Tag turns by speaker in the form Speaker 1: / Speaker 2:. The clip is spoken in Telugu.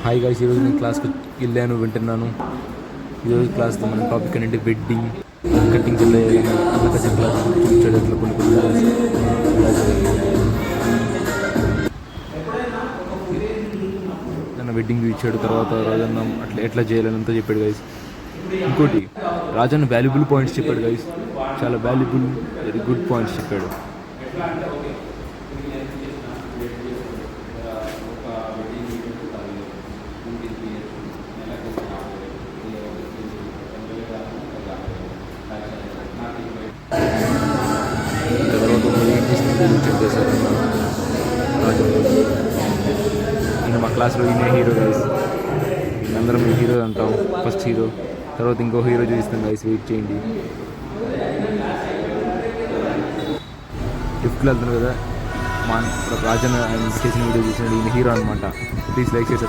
Speaker 1: హాయ్ గైస్, ఈరోజు నేను క్లాస్కి వెళ్ళాను, వింటున్నాను. ఈరోజు క్లాస్ మన టాపిక్ ఏంటంటే వెడ్డింగ్ కటింగ్స్ ఎలా చేయాలని అట్లా క్లాస్ చూపించాడు. అట్లా కొన్ని నన్ను వెడ్డింగ్ చూపించాడు. తర్వాత రాజన్న అట్లా ఎట్లా చేయాలని అంతా చెప్పాడు గైస్. ఇంకోటి రాజన్న వాల్యుబుల్ పాయింట్స్ చెప్పాడు గైస్, చాలా వాల్యుబుల్ వెరీ గుడ్ పాయింట్స్ చెప్పాడు. ఈయన మా క్లాస్లో ఈయన హీరో గైస్. అందరం హీరో అంటాం, ఫస్ట్ హీరో. తర్వాత ఇంకో హీరో చూపిస్తాం గైస్, వెయిట్ చేయండి. గిఫ్ట్లు వెళ్తాను కదా, మా రాజన్న ఆయన చేసిన వీడియో చూసినాడు, ఈయన హీరో అనమాట. ప్లీజ్ లైక్ చేసి